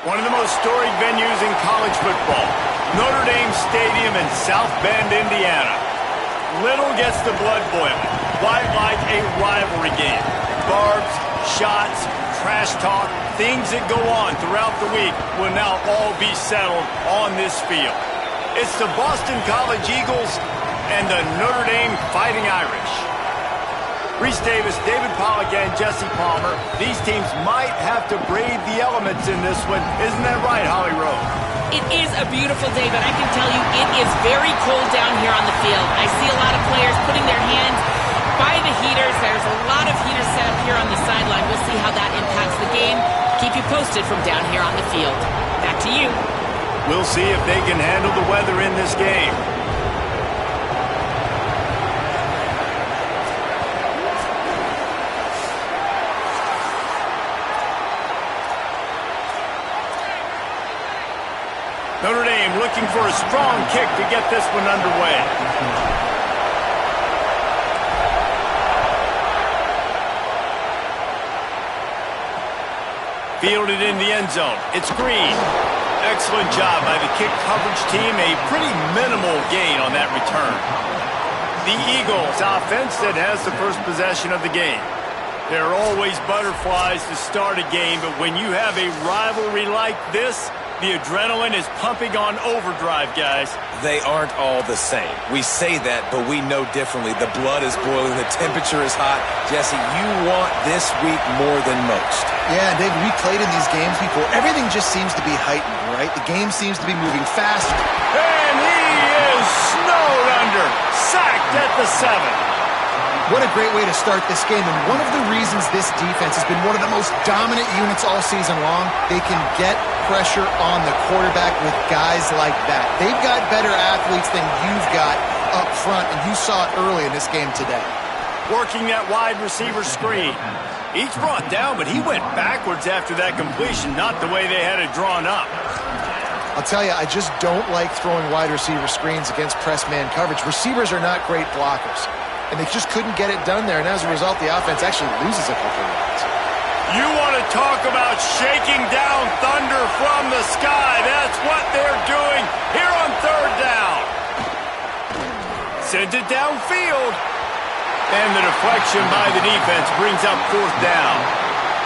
One of the most storied venues in college football, Notre Dame Stadium in South Bend, Indiana. Little gets the blood boiling, quite like a rivalry game. Barbs, shots, trash talk, things that go on throughout the week will now all be settled on this field. It's the Boston College Eagles and the Notre Dame Fighting Irish. Reese Davis, David Pollack, and Jesse Palmer. These teams might have to brave the elements in this one. Isn't that right, Holly Rowe? It is a beautiful day, but I can tell you it is very cold down here on the field. I see a lot of players putting their hands by the heaters. There's a lot of heaters set up here on the sideline. We'll see how that impacts the game. Keep you posted from down here on the field. Back to you. We'll see if they can handle the weather in this game. Notre Dame looking for a strong kick to get this one underway. Fielded in the end zone. It's Green. Excellent job by the kick coverage team. A pretty minimal gain on that return. The Eagles offense that has the first possession of the game. There are always butterflies to start a game, but when you have a rivalry like this, the adrenaline is pumping on overdrive, guys. They aren't all the same. We say that, but we know differently. The blood is boiling. The temperature is hot. Jesse, you want this week more than most. Yeah, David, we played in these games before. Everything just seems to be heightened, right? The game seems to be moving faster. And he is snowed under. Sacked at the 7. What a great way to start this game, and one of the reasons this defense has been one of the most dominant units all season long, they can get pressure on the quarterback with guys like that. They've got better athletes than you've got up front, and you saw it early in this game today. Working that wide receiver screen. Each brought down, but he went backwards after that completion, not the way they had it drawn up. I'll tell you, I just don't like throwing wide receiver screens against press man coverage. Receivers are not great blockers, and they just couldn't get it done there, and as a result, the offense actually loses a couple of yards. You want to talk about shaking down thunder from the sky. That's what they're doing here on third down. Sends it downfield. And the deflection by the defense brings up fourth down.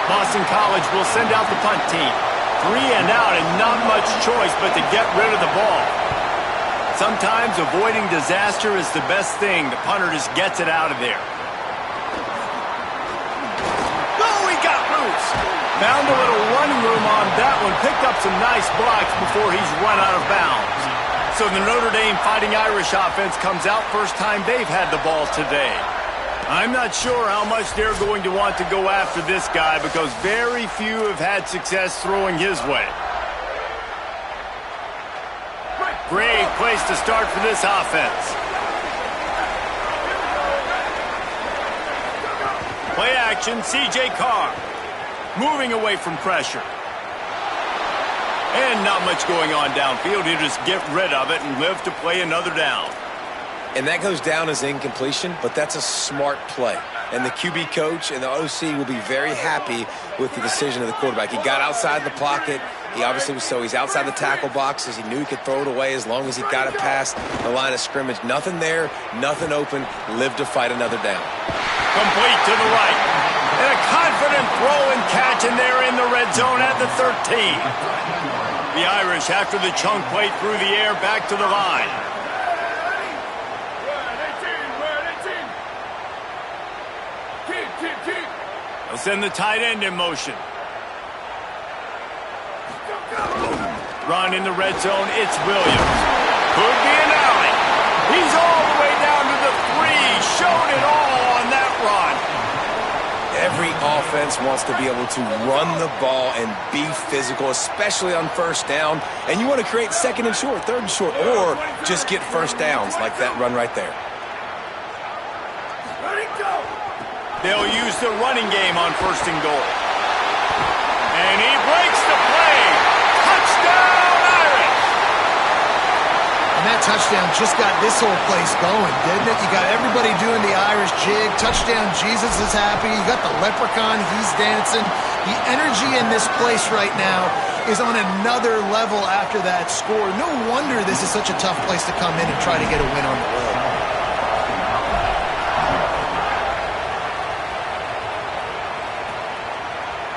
Boston College will send out the punt team. 3 and out and not much choice but to get rid of the ball. Sometimes avoiding disaster is the best thing. The punter just gets it out of there. Oh, he got loose. Found a little running room on that one. Picked up some nice blocks before he's run out of bounds. So the Notre Dame Fighting Irish offense comes out first time they've had the ball today. I'm not sure how much they're going to want to go after this guy because very few have had success throwing his way. Great place to start for this offense. Play action, C.J. Carr. Moving away from pressure. And not much going on downfield. He'll just get rid of it and live to play another down. And that goes down as incompletion, but that's a smart play. And the QB coach and the OC will be very happy with the decision of the quarterback. He got outside the pocket. He obviously was he's outside the tackle boxes. He knew he could throw it away as long as he got it past the line of scrimmage. Nothing there, nothing open. Live to fight another down. Complete to the right. And a confident throw and catch, and they're in the red zone at the 13. The Irish, after the chunk play through the air, back to the line. They'll send the tight end in motion. Run in the red zone, it's Williams. Could be an alley. He's all the way down to the 3. Showed it all on that run. Every offense wants to be able to run the ball and be physical, especially on first down. And you want to create second and short, third and short, or just get first downs like that run right there. They'll use the running game on first and goal. And he breaks the play. Touchdown, Irish! And that touchdown just got this whole place going, didn't it? You got everybody doing the Irish jig. Touchdown, Jesus is happy. You got the leprechaun, he's dancing. The energy in this place right now is on another level after that score. No wonder this is such a tough place to come in and try to get a win on the road.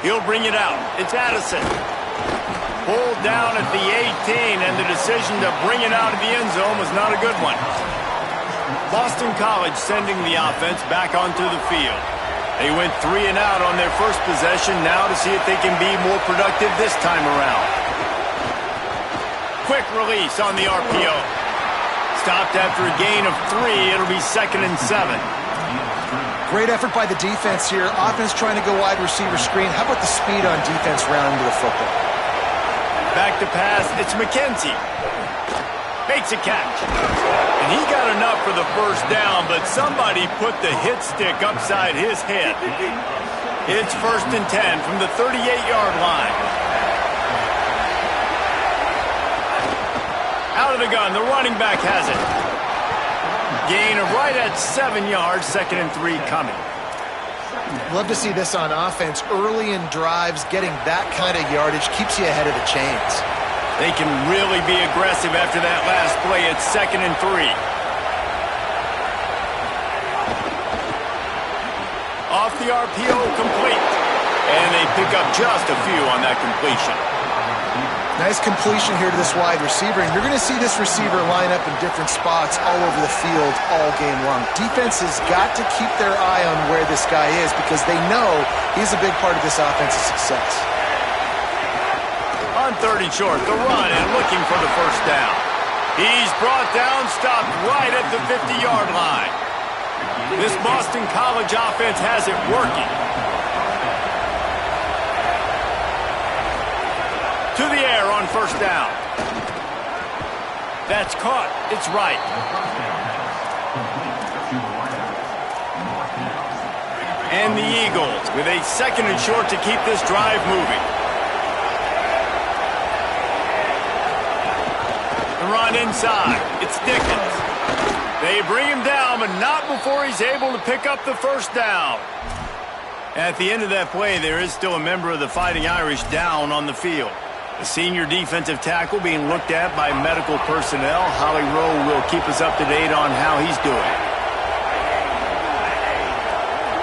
He'll bring it out. It's Addison. Pulled down at the 18, and the decision to bring it out of the end zone was not a good one. Boston College sending the offense back onto the field. They went 3 and out on their first possession, now to see if they can be more productive this time around. Quick release on the RPO. Stopped after a gain of 3. It'll be 2nd and 7. Great effort by the defense here. Offense trying to go wide receiver screen. How about the speed on defense rounding to the football? Back to pass. It's McKenzie. Makes a catch. And he got enough for the first down, but somebody put the hit stick upside his head. It's 1st and 10 from the 38-yard line. Out of the gun. The running back has it. Gain of right at 7 yards, 2nd and 3 coming. Love to see this on offense. Early in drives, getting that kind of yardage keeps you ahead of the chains. They can really be aggressive after that last play. It's 2nd and 3. Off the RPO, complete. And they pick up just a few on that completion. Nice completion here to this wide receiver, and you're going to see this receiver line up in different spots all over the field all game long. Defense has got to keep their eye on where this guy is because they know he's a big part of this offense's success. On 3rd and short, the run and looking for the first down. He's brought down, stopped right at the 50-yard line. This Boston College offense has it working. To the air on first down. That's caught. It's right. And the Eagles with a 2nd and short to keep this drive moving. The run inside. It's Dickens. They bring him down, but not before he's able to pick up the first down. At the end of that play, there is still a member of the Fighting Irish down on the field. The senior defensive tackle being looked at by medical personnel. Holly Rowe will keep us up to date on how he's doing.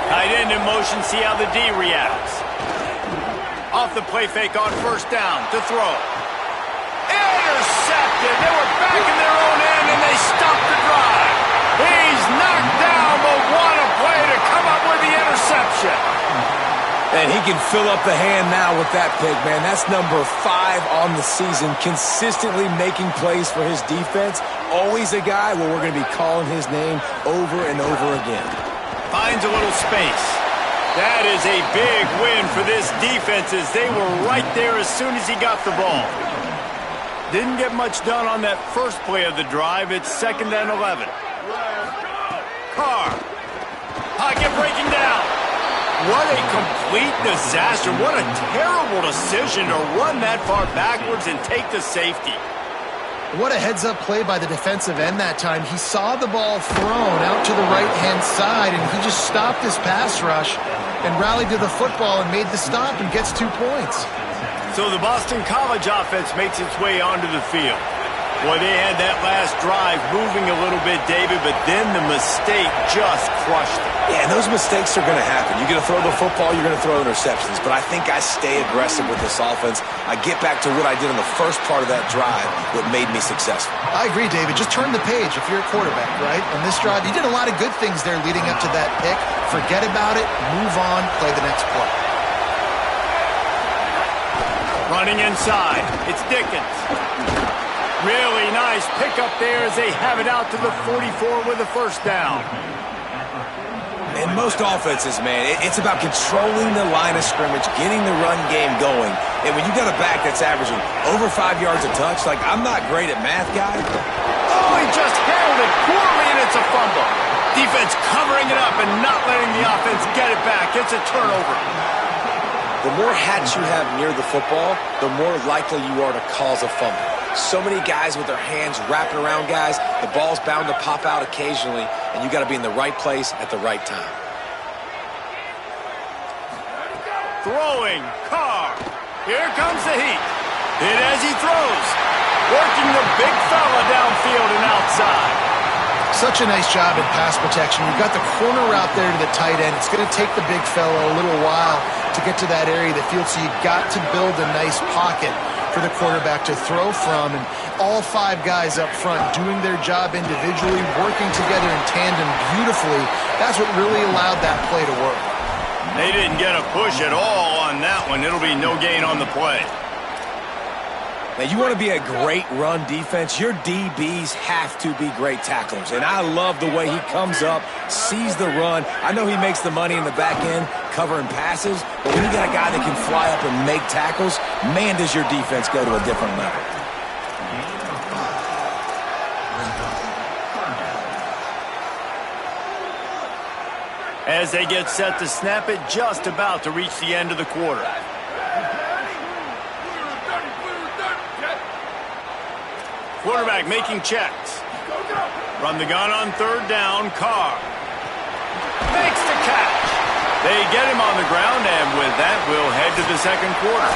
Tight end in motion, see how the D reacts. Off the play fake on first down to throw. Intercepted. They were back in their own end and they stopped the drive. He's knocked down, but what a play to come up with the interception. And he can fill up the hand now with that pick, man. That's number 5 on the season, consistently making plays for his defense. Always a guy where we're going to be calling his name over and over again. Finds a little space. That is a big win for this defense as they were right there as soon as he got the ball. Didn't get much done on that first play of the drive. It's 2nd and 11. Carr. Pocket breaking down. What a complete disaster. What a terrible decision to run that far backwards and take the safety. What a heads-up play by the defensive end that time. He saw the ball thrown out to the right-hand side, and he just stopped his pass rush and rallied to the football and made the stop and gets 2 points. So the Boston College offense makes its way onto the field. Boy, they had that last drive moving a little bit, David, but then the mistake just crushed them. Yeah, and those mistakes are going to happen. You're going to throw the football, you're going to throw interceptions. But I think I stay aggressive with this offense. I get back to what I did in the first part of that drive that made me successful. I agree, David. Just turn the page if you're a quarterback, right? On this drive, you did a lot of good things there leading up to that pick. Forget about it, move on, play the next play. Running inside, it's Dickens. Really nice pickup there as they have it out to the 44 with a first down. In most offenses, man, it's about controlling the line of scrimmage, getting the run game going. And when you got a back that's averaging over 5 yards a touch, like I'm not great at math, guy. Oh, he just handled it poorly, and it's a fumble. Defense covering it up and not letting the offense get it back. It's a turnover. The more hats you have near the football, the more likely you are to cause a fumble. So many guys with their hands wrapping around guys, the ball's bound to pop out occasionally, and you got to be in the right place at the right time. Throwing, Carr. Here comes the heat. Hit as he throws. Working the big fella downfield and outside. Such a nice job in pass protection. You've got the corner route there to the tight end. It's going to take the big fella a little while to get to that area of the field, so you've got to build a nice pocket for the quarterback to throw from. And all 5 guys up front doing their job individually, working together in tandem beautifully. That's what really allowed that play to work. They didn't get a push at all on that one. It'll be no gain on the play. Now, you want to be a great run defense, your DBs have to be great tacklers. And I love the way he comes up, sees the run. I know he makes the money in the back end covering passes, but when you got a guy that can fly up and make tackles, man, does your defense go to a different level. As they get set to snap it, just about to reach the end of the quarter. Quarterback making checks. From the gun on 3rd down, Carr makes the catch. They get him on the ground, and with that, we'll head to the second quarter.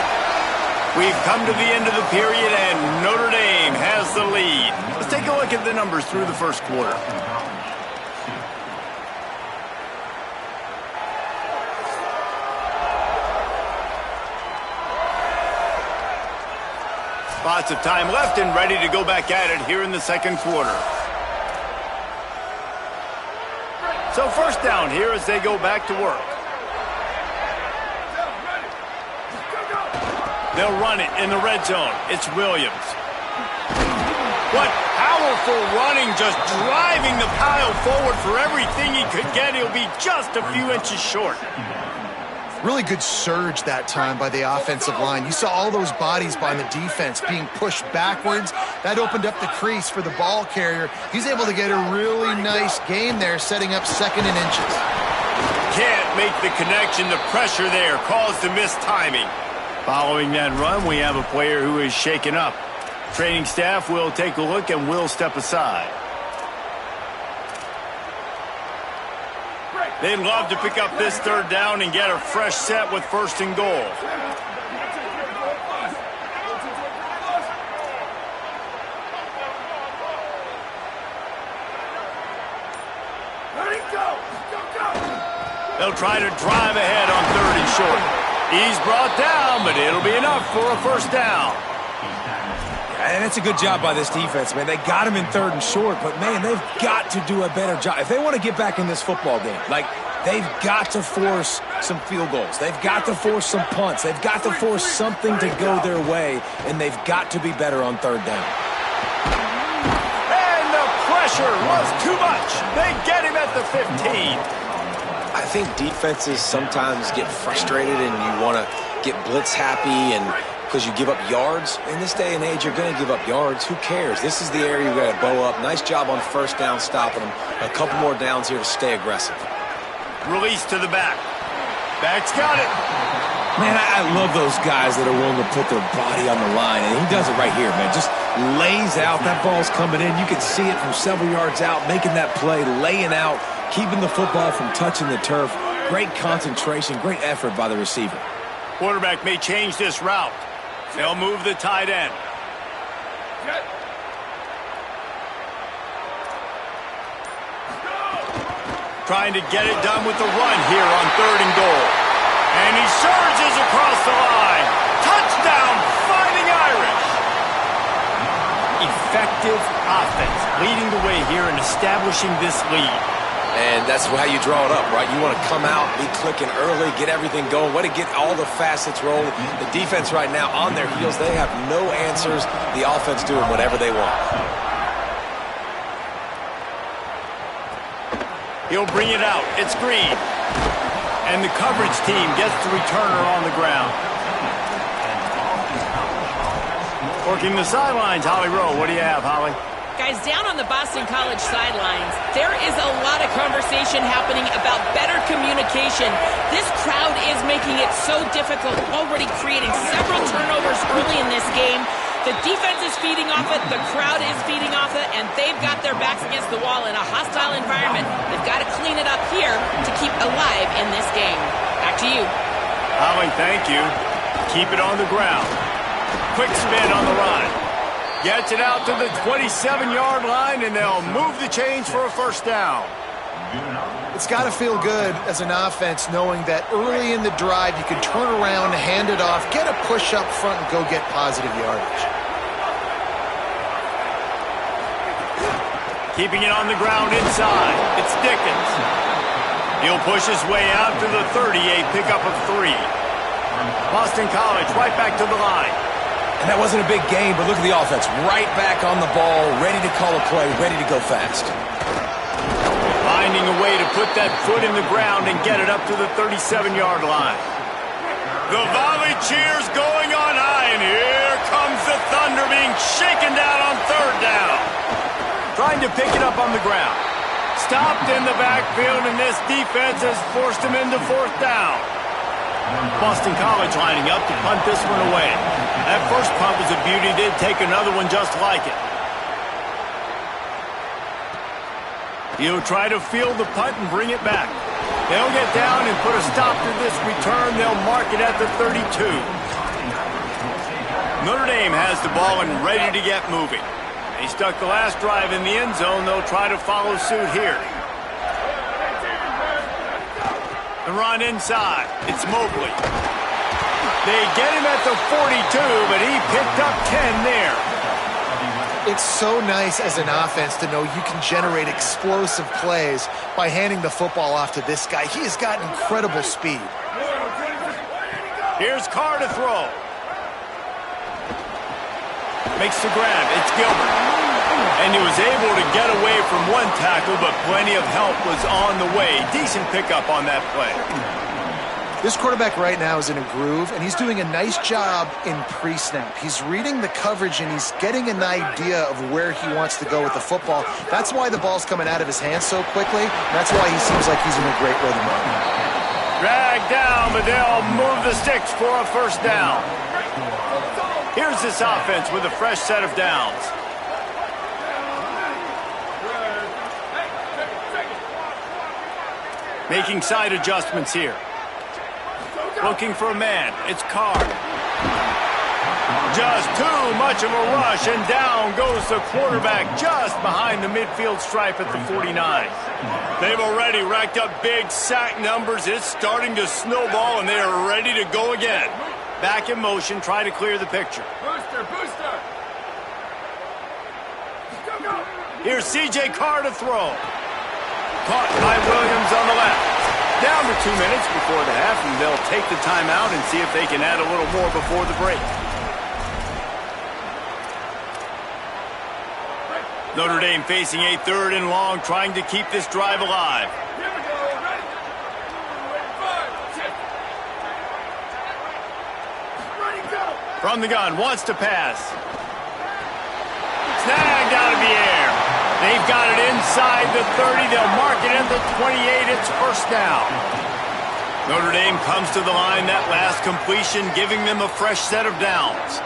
We've come to the end of the period, and Notre Dame has the lead. Let's take a look at the numbers through the first quarter. Lots of time left and ready to go back at it here in the second quarter. So first down here as they go back to work. They'll run it in the red zone. It's Williams. What powerful running, just driving the pile forward for everything he could get. He'll be just a few inches short. Really good surge that time by the offensive line. You saw all those bodies by the defense being pushed backwards. That opened up the crease for the ball carrier. He's able to get a really nice gain there, setting up 2nd and inches. Can't make the connection. The pressure there caused the missed timing. Following that run, we have a player who is shaken up. Training staff will take a look and will step aside. They'd love to pick up this 3rd down and get a fresh set with 1st and goal. They'll try to drive ahead on 3rd and short. He's brought down, but it'll be enough for a 1st down. And it's a good job by this defense, man. They got him in 3rd and short, but, man, they've got to do a better job. If they want to get back in this football game, like, they've got to force some field goals. They've got to force some punts. They've got to force something to go their way, and they've got to be better on 3rd down. And the pressure was too much. They get him at the 15. I think defenses sometimes get frustrated and you want to get blitz happy and because you give up yards. In this day and age, you're going to give up yards. Who cares? This is the area you got to bow up. Nice job on 1st down stopping them. A couple more downs here to stay aggressive. Release to the back. Back's got it. Man, I love those guys that are willing to put their body on the line, and he does it right here, man. Just lays out. That ball's coming in. You can see it from several yards out, making that play, laying out, keeping the football from touching the turf. Great concentration, great effort by the receiver. Quarterback may change this route. They'll move the tight end. Trying to get it done with the run here on 3rd and goal. And he surges across the line. Touchdown, Fighting Irish. Effective offense, leading the way here and establishing this lead. And that's how you draw it up, right? You want to come out, be clicking early, get everything going, want to get all the facets rolling. The defense right now on their heels, they have no answers. The offense doing whatever they want. He'll bring it out. It's Green. And the coverage team gets the returner on the ground. Working the sidelines, Holly Rowe. What do you have, Holly? Guys, down on the Boston College sidelines, there is a lot of conversation happening about better communication. This crowd is making it so difficult, already creating several turnovers early in this game. The defense is feeding off it, the crowd is feeding off it, and they've got their backs against the wall in a hostile environment. They've got to clean it up here to keep alive in this game. Back to you. Holly, thank you. Keep it on the ground. Quick spin on the run. Gets it out to the 27-yard line, and they'll move the chains for a first down. It's got to feel good as an offense knowing that early in the drive you can turn around, hand it off, get a push up front, and go get positive yardage. Keeping it on the ground inside. It's Dickens. He'll push his way out to the 38, pickup of 3. Boston College right back to the line. And that wasn't a big game, but look at the offense. Right back on the ball, ready to call a play, ready to go fast. Finding a way to put that foot in the ground and get it up to the 37-yard line. The volley cheers going on high, and here comes the Thunder being shaken down on third down. Trying to pick it up on the ground. Stopped in the backfield, and this defense has forced him into fourth down. Boston College lining up to punt this one away. That first punt was a beauty. Did take another one just like it. He'll try to field the punt and bring it back. They'll get down and put a stop to this return. They'll mark it at the 32. Notre Dame has the ball and ready to get moving. They stuck the last drive in the end zone. They'll try to follow suit here. The run inside. It's Mobley. They get him at the 42, but he picked up 10 there. It's so nice as an offense to know you can generate explosive plays by handing the football off to this guy. He has got incredible speed. Here's Carr to throw. Makes the grab. It's Gilbert. And he was able to get away from one tackle, but plenty of help was on the way. Decent pickup on that play. This quarterback right now is in a groove, and he's doing a nice job in pre-snap. He's reading the coverage, and he's getting an idea of where he wants to go with the football. That's why the ball's coming out of his hands so quickly. That's why he seems like he's in a great rhythm right now. Dragged down, but they'll move the sticks for a first down. Here's this offense with a fresh set of downs. Making side adjustments here. Looking for a man. It's Carr. Just too much of a rush, and down goes the quarterback just behind the midfield stripe at the 49. They've already racked up big sack numbers. It's starting to snowball, and they are ready to go again. Back in motion, try to clear the picture. Booster. Here's C.J. Carr to throw. Caught by Williams on the left. Down to 2 minutes before the half, and they'll take the timeout and see if they can add a little more before the break. Notre Dame facing a 3rd and long, trying to keep this drive alive. From the gun, wants to pass. Snagged out of the air. They've got it inside the 30. They'll mark it at the 28. It's first down. Notre Dame comes to the line. That last completion giving them a fresh set of downs.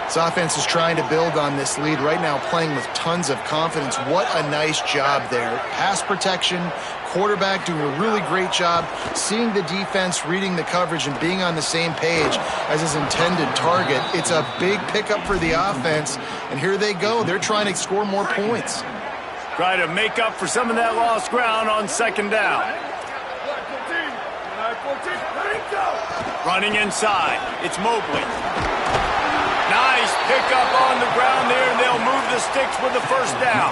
This offense is trying to build on this lead right now, playing with tons of confidence. What a nice job there. Pass protection, quarterback doing a really great job, seeing the defense, reading the coverage, and being on the same page as his intended target. It's a big pickup for the offense, and here they go. They're trying to score more points. Try to make up for some of that lost ground on second down. Running inside. It's Mobley. Nice pickup on the ground there, and they'll move the sticks with the first down.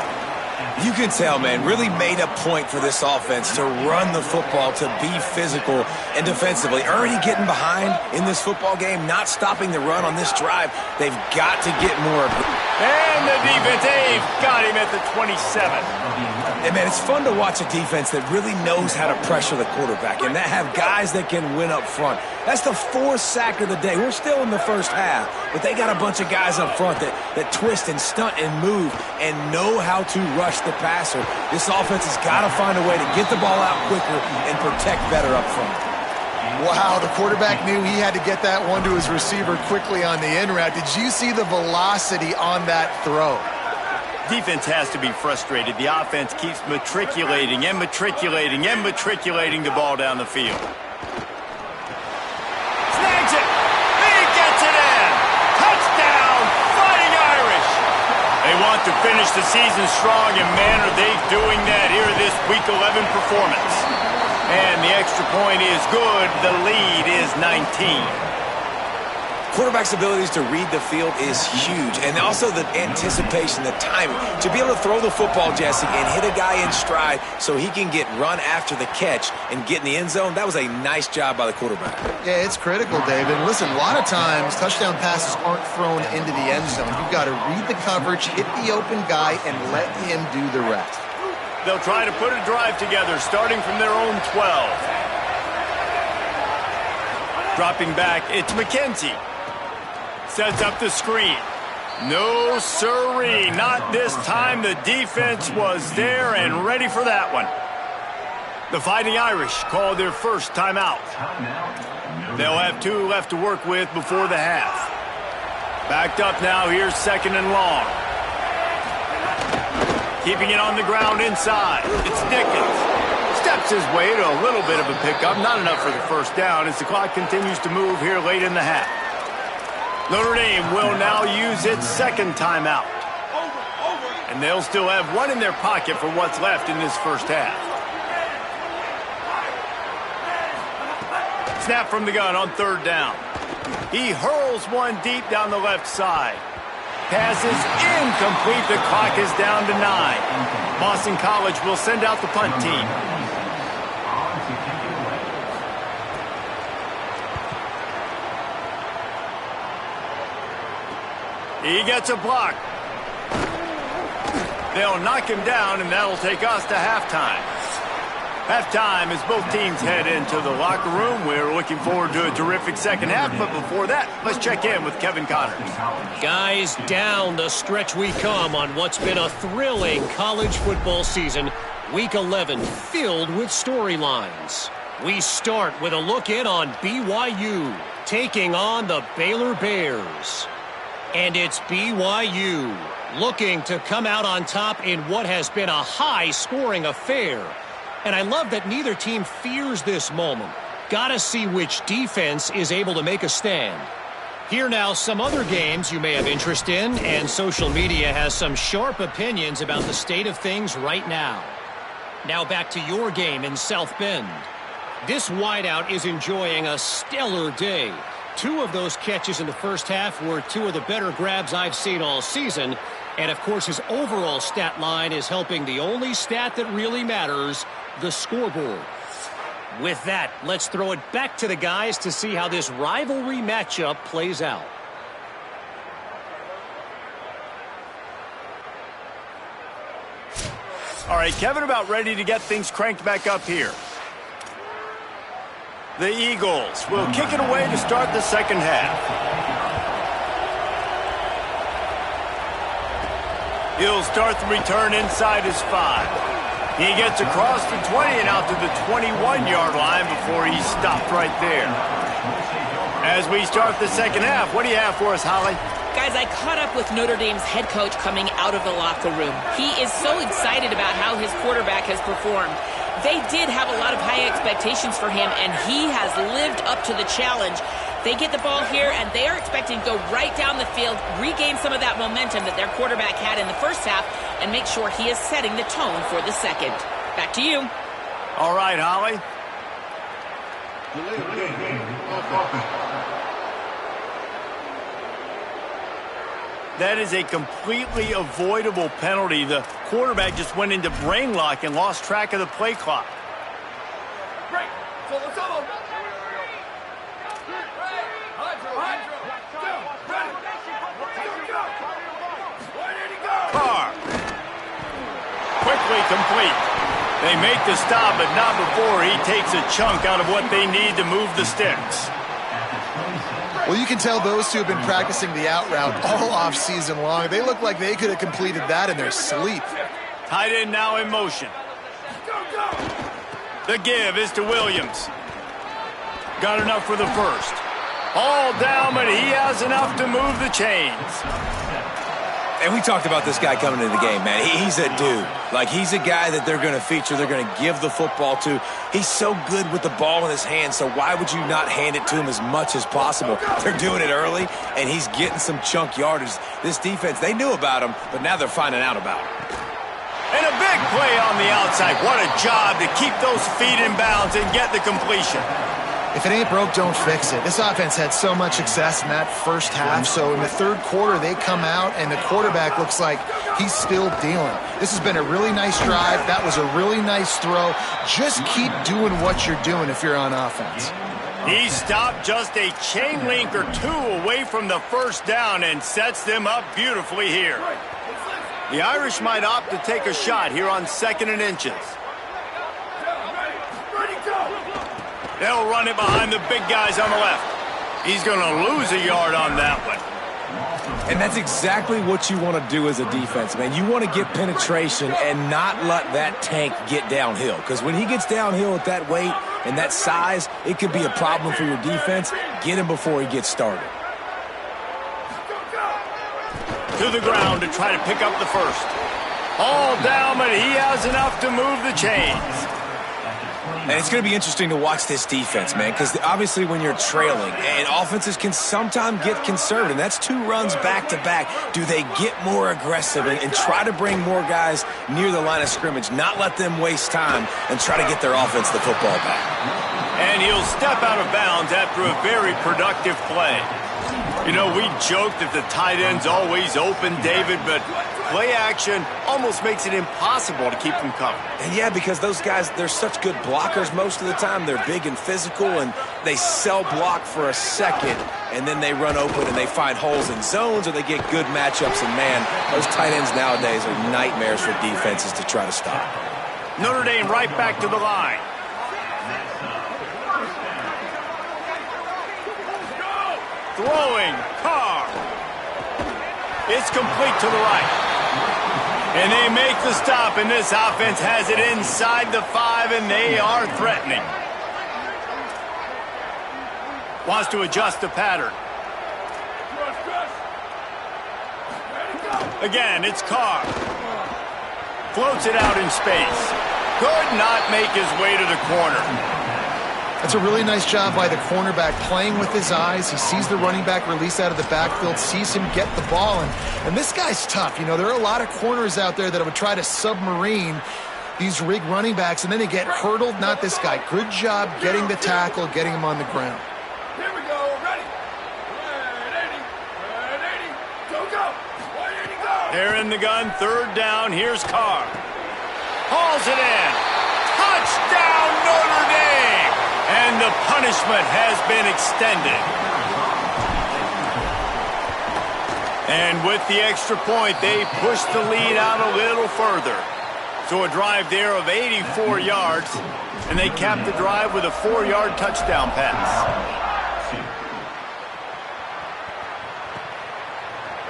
You can tell, man, really made a point for this offense to run the football, to be physical and defensively. Already getting behind in this football game, not stopping the run on this drive. They've got to get more. And the defense, they've got him at the 27. And, man, it's fun to watch a defense that really knows how to pressure the quarterback and that have guys that can win up front. That's the 4th sack of the day. We're still in the first half, but they got a bunch of guys up front that twist and stunt and move and know how to rush the passer. This offense has got to find a way to get the ball out quicker and protect better up front. Wow, the quarterback knew he had to get that one to his receiver quickly on the in route. Did you see the velocity on that throw? Defense has to be frustrated. The offense keeps matriculating and matriculating and matriculating the ball down the field. Snags it! He gets it in! Touchdown, Fighting Irish! They want to finish the season strong, and man, are they doing that here in this Week 11 performance. And the extra point is good. The lead is 19. Quarterback's abilities to read the field is huge, and also the anticipation, the timing. To be able to throw the football, Jesse, and hit a guy in stride so he can get run after the catch and get in the end zone, that was a nice job by the quarterback. Yeah, it's critical, David. Listen, a lot of times touchdown passes aren't thrown into the end zone. You've got to read the coverage, hit the open guy, and let him do the rest. They'll try to put a drive together, starting from their own 12. Dropping back, it's McKenzie. Sets up the screen. No siree, not this time. The defense was there and ready for that one. The Fighting Irish called their first timeout. They'll have 2 left to work with before the half. Backed up now, here's 2nd and long. Keeping it on the ground inside. It's Dickens. Steps his way to a little bit of a pickup. Not enough for the first down as the clock continues to move here late in the half. Notre Dame will now use its 2nd timeout. And they'll still have 1 in their pocket for what's left in this first half. Snap from the gun on 3rd down. He hurls one deep down the left side. Pass is incomplete. The clock is down to 9. Boston College will send out the punt team. He gets a block. They'll knock him down, and that'll take us to halftime. Halftime as both teams head into the locker room. We're looking forward to a terrific second half, but before that, let's check in with Kevin Connors. Guys, down the stretch we come on what's been a thrilling college football season. Week 11 filled with storylines. We start with a look in on BYU taking on the Baylor Bears. And it's BYU looking to come out on top in what has been a high-scoring affair. And I love that neither team fears this moment. Gotta see which defense is able to make a stand. Here now, some other games you may have interest in, and social media has some sharp opinions about the state of things right now. Now back to your game in South Bend. This wideout is enjoying a stellar day. 2 of those catches in the first half were 2 of the better grabs I've seen all season. And, of course, his overall stat line is helping the only stat that really matters, the scoreboard. With that, let's throw it back to the guys to see how this rivalry matchup plays out. All right, Kevin, about ready to get things cranked back up here. The Eagles will kick it away to start the second half. He'll start the return inside his 5. He gets across the 20 and out to the 21-yard line before he's stopped right there. As we start the second half, what do you have for us, Holly? Guys, I caught up with Notre Dame's head coach coming out of the locker room. He is so excited about how his quarterback has performed. They did have a lot of high expectations for him, and he has lived up to the challenge. They get the ball here, and they are expecting to go right down the field, regain some of that momentum that their quarterback had in the first half, and make sure he is setting the tone for the second. Back to you. All right, Holly. That is a completely avoidable penalty. The quarterback just went into brain lock and lost track of the play clock. Carr. Quickly complete. They make the stop, but not before he takes a chunk out of what they need to move the sticks. Well, you can tell those 2 have been practicing the out route all off season long. They look like they could have completed that in their sleep. Tight end now in motion. The give is to Williams. Got enough for the first. All down, but he has enough to move the chains. And we talked about this guy coming into the game, man. He's a dude. Like, he's a guy that they're going to feature, they're going to give the football to. He's so good with the ball in his hand, so why would you not hand it to him as much as possible? They're doing it early, and he's getting some chunk yardage. This defense, they knew about him, but now they're finding out about him. And a big play on the outside. What a job to keep those feet in bounds and get the completion. If it ain't broke, don't fix it. This offense had so much success in that first half, so in the third quarter, they come out, and the quarterback looks like he's still dealing. This has been a really nice drive. That was a really nice throw. Just keep doing what you're doing if you're on offense. He stopped just a chain link or two away from the first down and sets them up beautifully here. The Irish might opt to take a shot here on 2nd and inches. They'll run it behind the big guys on the left. He's going to lose a yard on that one. And that's exactly what you want to do as a defense, man. You want to get penetration and not let that tank get downhill. Because when he gets downhill at that weight and that size, it could be a problem for your defense. Get him before he gets started. To the ground to try to pick up the first. All down, but he has enough to move the chains. And it's going to be interesting to watch this defense, man, because obviously when you're trailing, and offenses can sometimes get conservative, and that's 2 runs back-to-back. Do they get more aggressive and try to bring more guys near the line of scrimmage, not let them waste time, and try to get their offense the football back? And he'll step out of bounds after a very productive play. You know, we joked that the tight end's always open, David, but play action almost makes it impossible to keep them covered. And yeah, because those guys, they're such good blockers most of the time. They're big and physical, and they sell block for a second, and then they run open and they find holes in zones, or they get good matchups. And man, those tight ends nowadays are nightmares for defenses to try to stop. Notre Dame right back to the line. Throwing, Carr. It's complete to the right. And they make the stop, and this offense has it inside the 5, and they are threatening. Wants to adjust the pattern. Again, it's Carr. Floats it out in space. Could not make his way to the corner. That's a really nice job by the cornerback playing with his eyes. He sees the running back release out of the backfield, sees him get the ball, and this guy's tough. You know, there are a lot of corners out there that would try to submarine these rig running backs, and then they get hurdled. Not this guy. Good job getting the tackle, getting him on the ground. Here we go. Ready. Go. They're in the gun. 3rd down. Here's Carr. Hauls it in. Touchdown, Notre Dame. And the punishment has been extended. And with the extra point, they push the lead out a little further. So a drive there of 84 yards, and they cap the drive with a 4-yard touchdown pass.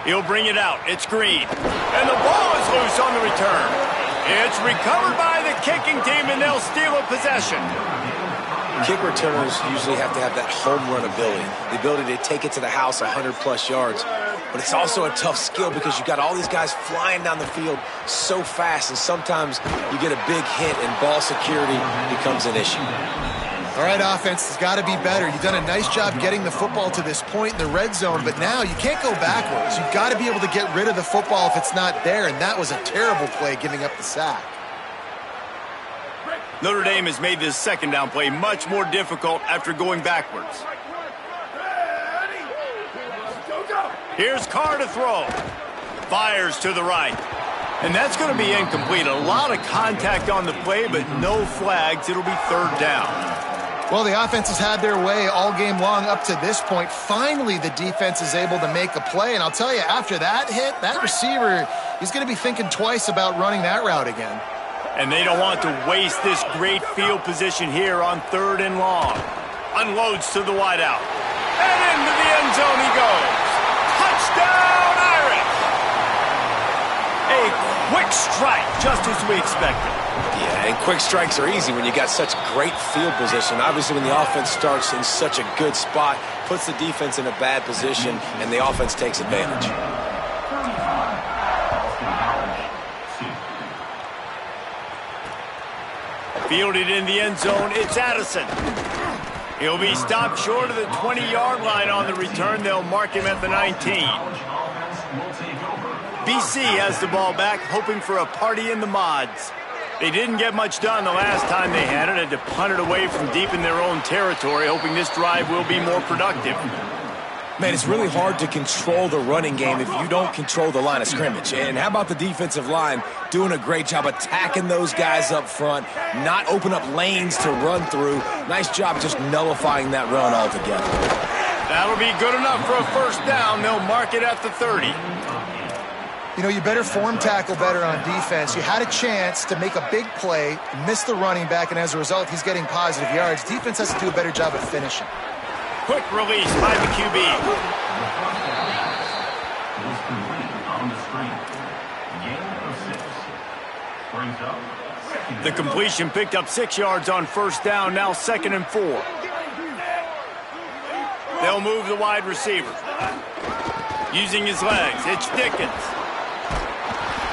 He'll bring it out. It's Green. And the ball is loose on the return. It's recovered by the kicking team, and they'll steal a possession. Kick returners usually have to have that home run ability, the ability to take it to the house 100-plus yards. But it's also a tough skill because you've got all these guys flying down the field so fast, and sometimes you get a big hit and ball security becomes an issue. All right, offense has got to be better. You've done a nice job getting the football to this point in the red zone, but now you can't go backwards. You've got to be able to get rid of the football if it's not there, and that was a terrible play giving up the sack. Notre Dame has made this 2nd down play much more difficult after going backwards. Here's Carr to throw. Fires to the right. And that's going to be incomplete. A lot of contact on the play, but no flags. It'll be 3rd down. Well, the offense has had their way all game long up to this point. Finally, the defense is able to make a play. And I'll tell you, after that hit, that receiver, he's going to be thinking twice about running that route again. And they don't want to waste this great field position here on 3rd and long. Unloads to the wideout. And into the end zone he goes. Touchdown, Irish! A Quick strike, just as we expected. Yeah, and quick strikes are easy when you got such great field position. Obviously, when the offense starts in such a good spot, puts the defense in a bad position, and the offense takes advantage. Fielded in the end zone, it's Addison. He'll be stopped short of the 20-yard line on the return. They'll mark him at the 19. BC has the ball back, hoping for a party in the mods. They didn't get much done the last time they had it. Had to punt it away from deep in their own territory, hoping this drive will be more productive. Man, it's really hard to control the running game if you don't control the line of scrimmage. And how about the defensive line doing a great job attacking those guys up front, not open up lanes to run through. Nice job just nullifying that run altogether. That'll be good enough for a first down. They'll mark it at the 30. You know, you better form tackle better on defense. You had a chance to make a big play, miss the running back, and as a result, he's getting positive yards. Defense has to do a better job of finishing. Quick release by the QB. The completion picked up 6 yards on first down, now 2nd and 4. They'll move the wide receiver. Using his legs, it's Dickens.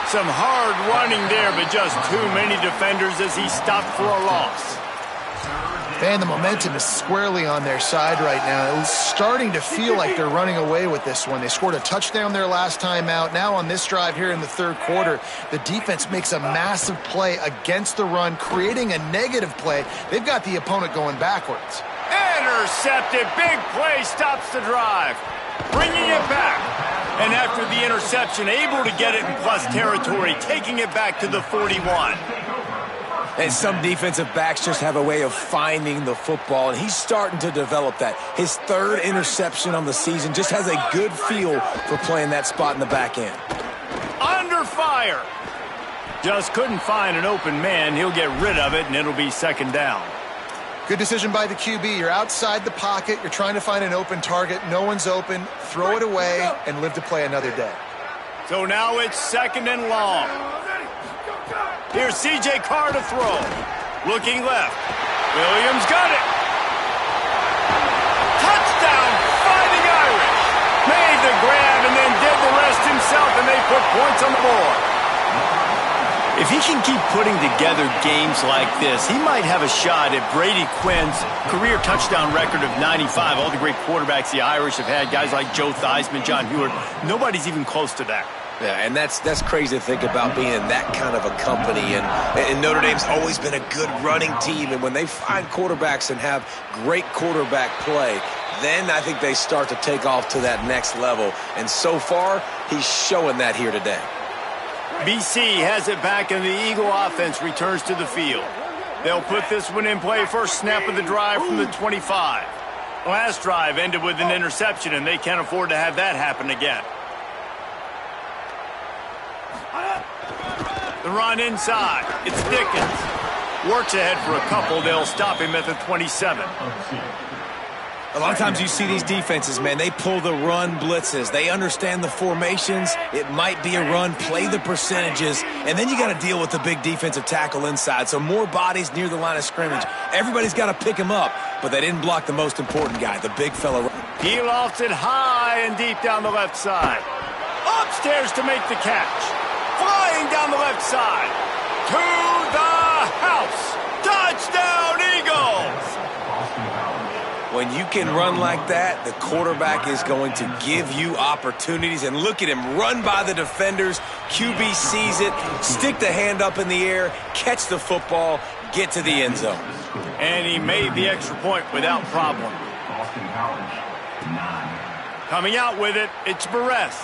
Some hard running there, but just too many defenders as he stopped for a loss. Man, the momentum is squarely on their side right now. It was starting to feel like they're running away with this one. They scored a touchdown their last time out. Now on this drive here in the third quarter, the defense makes a massive play against the run, creating a negative play. They've got the opponent going backwards. Intercepted. Big play stops the drive. Bringing it back. And after the interception, able to get it in plus territory, taking it back to the 41. And some defensive backs just have a way of finding the football, and he's starting to develop that. His 3rd interception on the season, just has a good feel for playing that spot in the back end. Under fire. Just couldn't find an open man. He'll get rid of it, and it'll be 2nd down. Good decision by the QB. You're outside the pocket. You're trying to find an open target. No one's open. Throw it away and live to play another day. So now it's 2nd and long. Here's C.J. Carr to throw. Looking left. Williams got it. Touchdown, Fighting Irish. Made the grab and then did the rest himself, and they put points on the board. If he can keep putting together games like this, he might have a shot at Brady Quinn's career touchdown record of 95. All the great quarterbacks the Irish have had, guys like Joe Theismann, John Hewart, nobody's even close to that. Yeah, and that's crazy to think about being in that kind of a company. And Notre Dame's always been a good running team. And when they find quarterbacks and have great quarterback play, then I think they start to take off to that next level. And so far, he's showing that here today. BC has it back, and the Eagle offense returns to the field. They'll put this one in play. First snap of the drive from the 25. Last drive ended with an interception, and they can't afford to have that happen again. The run inside. It's Dickens. Works ahead for a couple. They'll stop him at the 27. A lot of times you see these defenses, man, they pull the run blitzes. They understand the formations. It might be a run, play the percentages, and then you got to deal with the big defensive tackle inside. So more bodies near the line of scrimmage. Everybody's got to pick him up, but they didn't block the most important guy, the big fella. He lofts it high and deep down the left side. Upstairs to make the catch. Flying down the left side. To the house. Touchdown, Eagles! When you can run like that, the quarterback is going to give you opportunities. And look at him run by the defenders. QB sees it, stick the hand up in the air, catch the football, get to the end zone. And he made the extra point without problem. Coming out with it, it's Barres.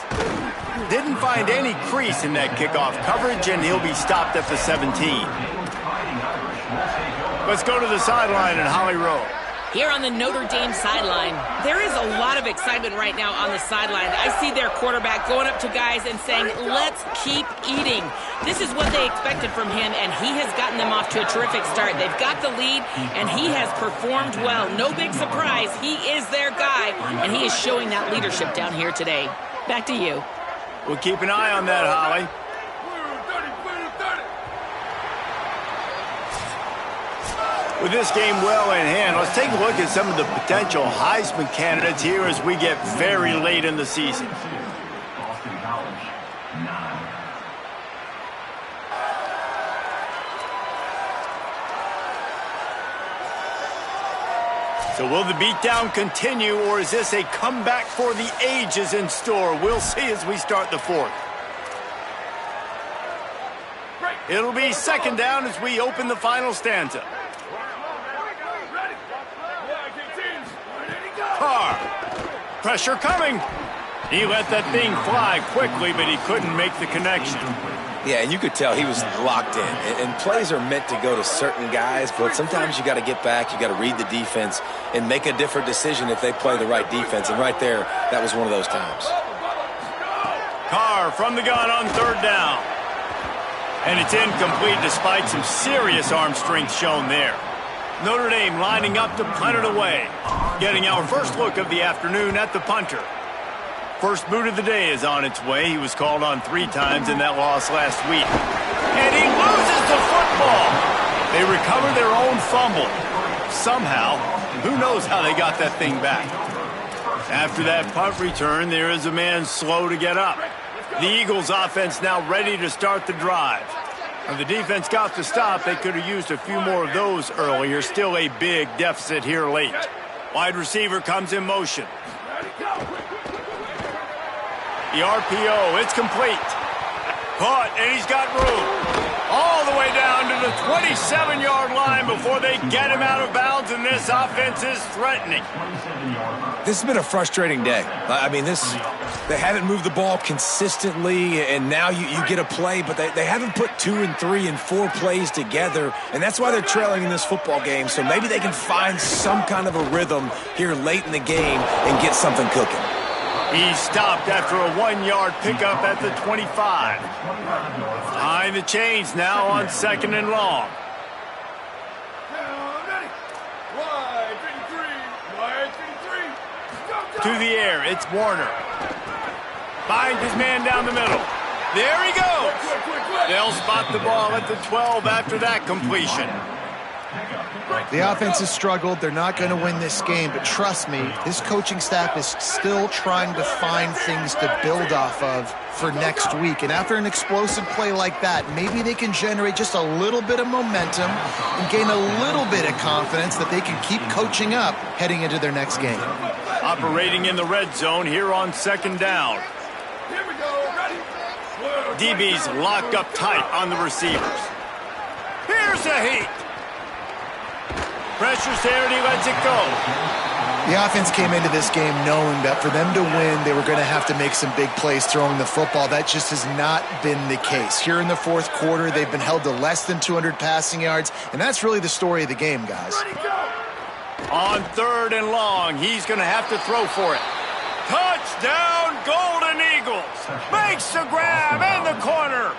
Didn't find any crease in that kickoff coverage, and he'll be stopped at the 17. Let's go to the sideline at Holly Rowe. Here on the Notre Dame sideline, there is a lot of excitement right now on the sideline. I see their quarterback going up to guys and saying, let's keep eating. This is what they expected from him, and he has gotten them off to a terrific start. They've got the lead, and he has performed well. No big surprise. He is their guy, and he is showing that leadership down here today. Back to you. We'll keep an eye on that, Holly. With this game well in hand, let's take a look at some of the potential Heisman candidates here as we get very late in the season. So will the beatdown continue, or is this a comeback for the ages in store? We'll see as we start the fourth. It'll be second down as we open the final stanza. Carr. Pressure coming. He let that thing fly quickly, but he couldn't make the connection. Yeah, and you could tell he was locked in. And plays are meant to go to certain guys, but sometimes you got to get back, you got to read the defense, and make a different decision if they play the right defense. And right there, that was one of those times. Carr from the gun on third down. And it's incomplete despite some serious arm strength shown there. Notre Dame lining up to punt it away. Getting our first look of the afternoon at the punter. First boot of the day is on its way. He was called on 3 times in that loss last week. And he loses the football. They recover their own fumble. Somehow, who knows how they got that thing back. After that punt return, there is a man slow to get up. The Eagles offense now ready to start the drive. When the defense got the stop, they could have used a few more of those earlier. Still a big deficit here late. Wide receiver comes in motion. The RPO, it's complete. Caught, and he's got room. All the way down to the 27-yard line before they get him out of bounds, and this offense is threatening. This has been a frustrating day. I mean, they haven't moved the ball consistently, and now you get a play, but they haven't put 2 and 3 and 4 plays together, and that's why they're trailing in this football game. So maybe they can find some kind of a rhythm here late in the game and get something cooking. He stopped after a 1-yard pickup at the 25. Behind the chains now on second and long. To the air, it's Warner. Finds his man down the middle. There he goes. They'll spot the ball at the 12 after that completion. The offense has struggled. They're not going to win this game, but trust me, this coaching staff is still trying to find things to build off of for next week. And after an explosive play like that, maybe they can generate just a little bit of momentum and gain a little bit of confidence that they can keep coaching up heading into their next game. Operating in the red zone here on second down. DB's locked up tight on the receivers. Here's a heat. Pressure's there, and he lets it go. The offense came into this game knowing that for them to win, they were going to have to make some big plays throwing the football. That just has not been the case. Here in the fourth quarter, they've been held to less than 200 passing yards, and that's really the story of the game, guys. On third and long, he's going to have to throw for it. Touchdown, Golden Eagles. Makes the grab in the corner.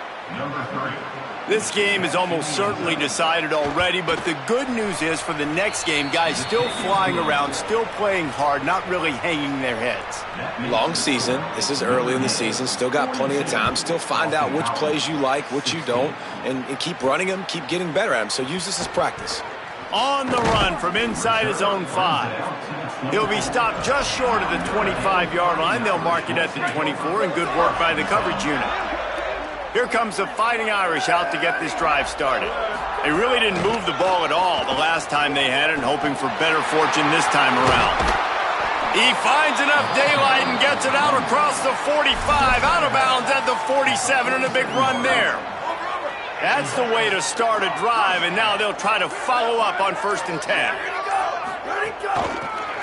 This game is almost certainly decided already, but the good news is for the next game, guys still flying around, still playing hard, not really hanging their heads. Long season. This is early in the season. Still got plenty of time. Still find out which plays you like, which you don't, and keep running them, keep getting better at them. So use this as practice. On the run from inside his own 5. He'll be stopped just short of the 25-yard line. They'll mark it at the 24, and good work by the coverage unit. Here comes the Fighting Irish out to get this drive started. They really didn't move the ball at all the last time they had it, and hoping for better fortune this time around. He finds enough daylight and gets it out across the 45, out of bounds at the 47, and a big run there. That's the way to start a drive, and now they'll try to follow up on 1st and 10.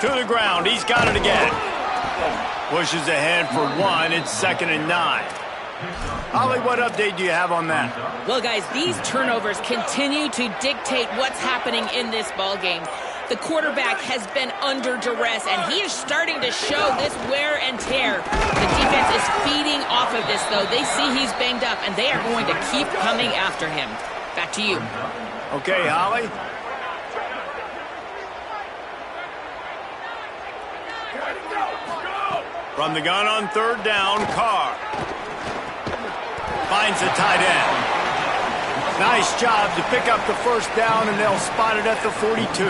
To the ground, he's got it again. Pushes ahead for 1, it's 2nd and 9. Holly, what update do you have on that? Well, guys, these turnovers continue to dictate what's happening in this ball game. The quarterback has been under duress, and he is starting to show this wear and tear. The defense is feeding off of this, though. They see he's banged up, and they are going to keep coming after him. Back to you. Okay, Holly. From the gun on third down, Carr. Finds the tight end. Nice job to pick up the first down, and they'll spot it at the 42.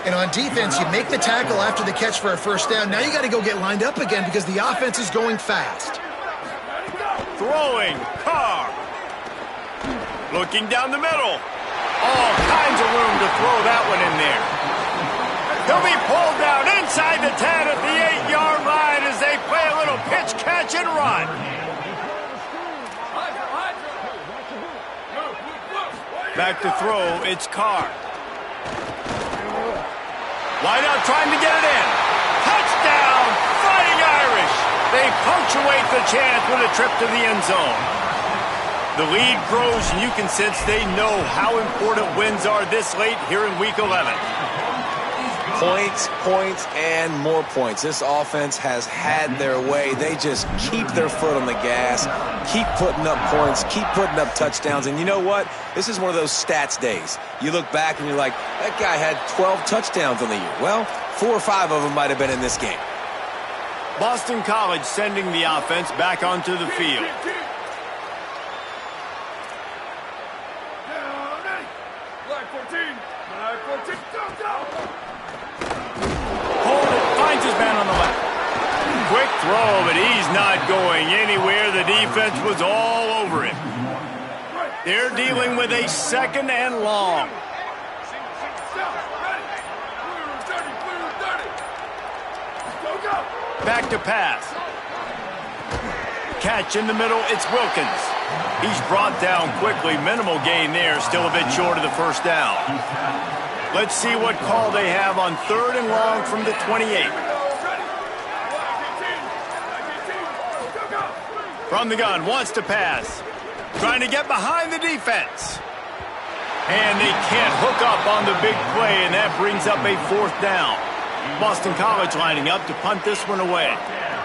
And on defense, you make the tackle after the catch for a first down. Now you got to go get lined up again because the offense is going fast. Throwing, Carr. Looking down the middle. All kinds of room to throw that one in there. He'll be pulled down inside the 10 at the 8-yard line as they play a little pitch, catch, and run. Back to throw, it's Carr. Wide out trying to get it in. Touchdown, Fighting Irish. They punctuate the chance with a trip to the end zone. The lead grows, and you can sense they know how important wins are this late here in Week 11. Points, points, and more points. This offense has had their way. They just keep their foot on the gas, keep putting up points, keep putting up touchdowns. And you know what? This is one of those stats days. You look back and you're like, that guy had 12 touchdowns on the year. Well, 4 or 5 of them might have been in this game. Boston College sending the offense back onto the field. Finds his man on the left. Quick throw, but he's not going anywhere. The defense was all over him. They're dealing with a second and long. Back to pass. Catch in the middle, it's Wilkins. He's brought down quickly. Minimal gain there, still a bit short of the first down. Let's see what call they have on 3rd and long from the 28. From the gun, wants to pass. Trying to get behind the defense. And they can't hook up on the big play, and that brings up a 4th down. Boston College lining up to punt this one away.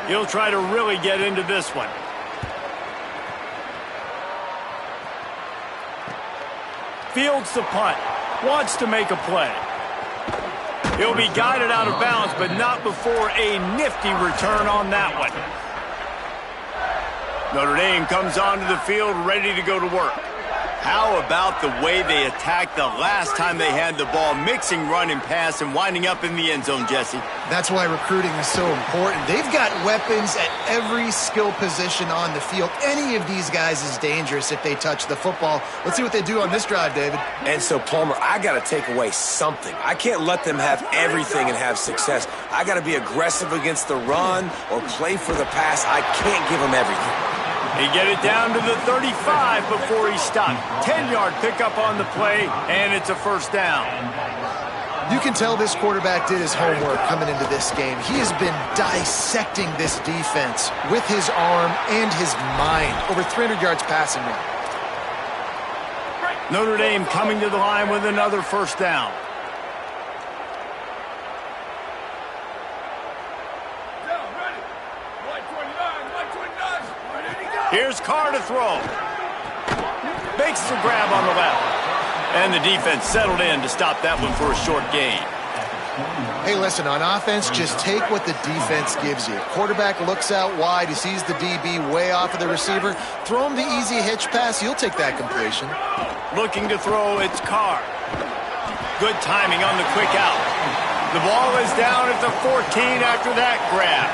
He'll try to really get into this one. Fields the punt. Wants to make a play. He'll be guided out of bounds, but not before a nifty return on that one. Notre Dame comes onto the field ready to go to work. How about the way they attacked the last time they had the ball, mixing run and pass and winding up in the end zone, Jesse? That's why recruiting is so important. They've got weapons at every skill position on the field. Any of these guys is dangerous if they touch the football. Let's see what they do on this drive, David. And so, Palmer, I got to take away something. I can't let them have everything and have success. I got to be aggressive against the run or play for the pass. I can't give them everything. He get it down to the 35 before he stopped. 10-yard pickup on the play, and it's a first down. You can tell this quarterback did his homework coming into this game. He has been dissecting this defense with his arm and his mind. Over 300 yards passing now. Notre Dame coming to the line with another first down. Here's Carr to throw. Makes the grab on the left. And the defense settled in to stop that one for a short gain. Hey, listen, on offense, just take what the defense gives you. Quarterback looks out wide. He sees the DB way off of the receiver. Throw him the easy hitch pass. You'll take that completion. Looking to throw, it's Carr. Good timing on the quick out. The ball is down at the 14 after that grab.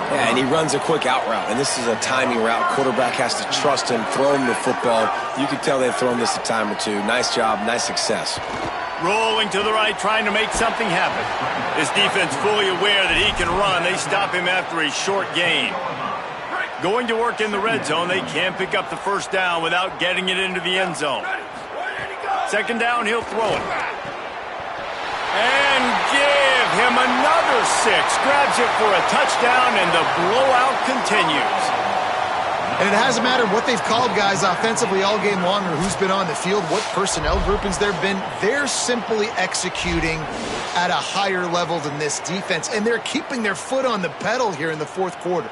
Yeah, and he runs a quick out route, and this is a timing route. Quarterback has to trust him, throw him the football. You can tell they've thrown this a time or two. Nice job, nice success. Rolling to the right, trying to make something happen. This defense fully aware that he can run. They stop him after a short gain. Going to work in the red zone, they can't pick up the first down without getting it into the end zone. Second down, he'll throw it. And give him another 6. Grabs it for a touchdown, and the blowout continues. And it hasn't mattered what they've called guys offensively all game long or who's been on the field, what personnel groupings there have been. They're simply executing at a higher level than this defense, and they're keeping their foot on the pedal here in the fourth quarter.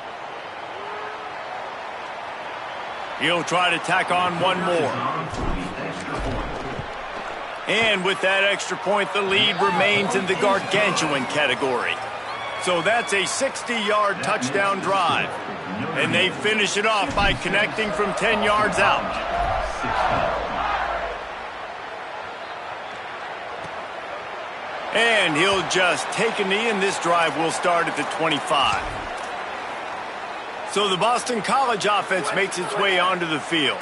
He'll try to tack on one more. And with that extra point, the lead remains in the gargantuan category. So that's a 60-yard touchdown drive. And they finish it off by connecting from 10 yards out. And he'll just take a knee, and this drive will start at the 25. So the Boston College offense makes its way onto the field.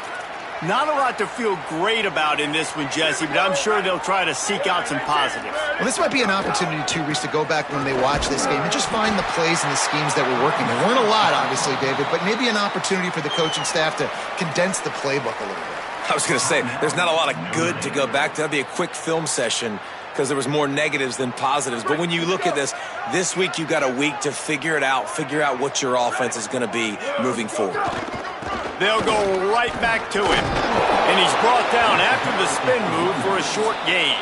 Not a lot to feel great about in this one, Jesse, but I'm sure they'll try to seek out some positives. Well, this might be an opportunity, too, Reese, to go back when they watch this game and just find the plays and the schemes that were working. There weren't a lot, obviously, David, but maybe an opportunity for the coaching staff to condense the playbook a little bit. I was going to say, there's not a lot of good to go back to. That'd be a quick film session because there was more negatives than positives. But when you look at this week you've got a week to figure it out, figure out what your offense is going to be moving forward. They'll go right back to him. And he's brought down after the spin move for a short gain.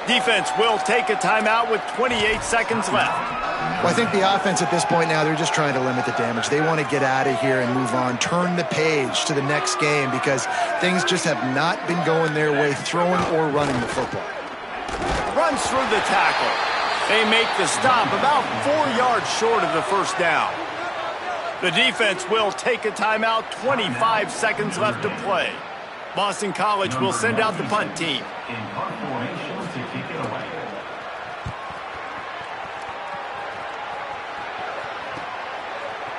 Defense will take a timeout with 28 seconds left. Well, I think the offense at this point now, they're just trying to limit the damage. They want to get out of here and move on, turn the page to the next game because things just have not been going their way, throwing or running the football. Runs through the tackle. They make the stop about 4 yards short of the first down. The defense will take a timeout, 25 seconds left to play. Boston College will send out the punt team.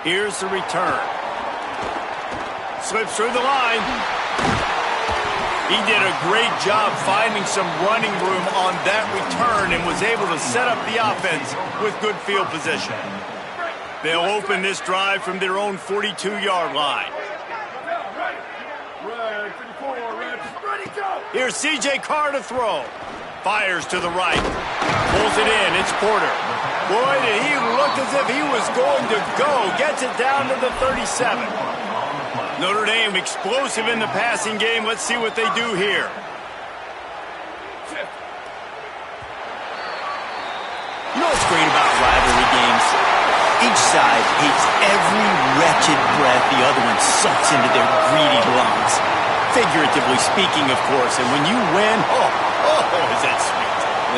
Here's the return. Slips through the line. He did a great job finding some running room on that return and was able to set up the offense with good field position. They'll open this drive from their own 42-yard line. Here's C.J. Carr to throw. Fires to the right. Pulls it in. It's Porter. Boy, did he look as if he was going to go. Gets it down to the 37. Notre Dame explosive in the passing game. Let's see what they do here. You know what's great about rivalry games? Each side hates every wretched breath the other one sucks into their greedy lungs. Figuratively speaking, of course. And when you win, is that sweet.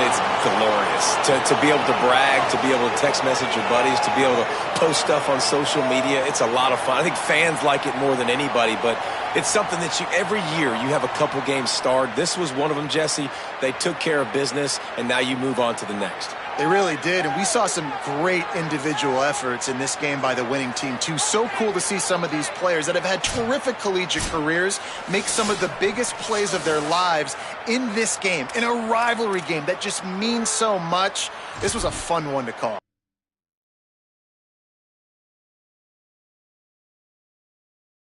It's glorious. To be able to brag, to be able to text message your buddies, to be able to post stuff on social media, it's a lot of fun. I think fans like it more than anybody, but it's something that every year you have a couple games starred. This was one of them, Jesse. They took care of business, and now you move on to the next. They really did, and we saw some great individual efforts in this game by the winning team, too. So cool to see some of these players that have had terrific collegiate careers make some of the biggest plays of their lives in this game, in a rivalry game that just means so much. This was a fun one to call.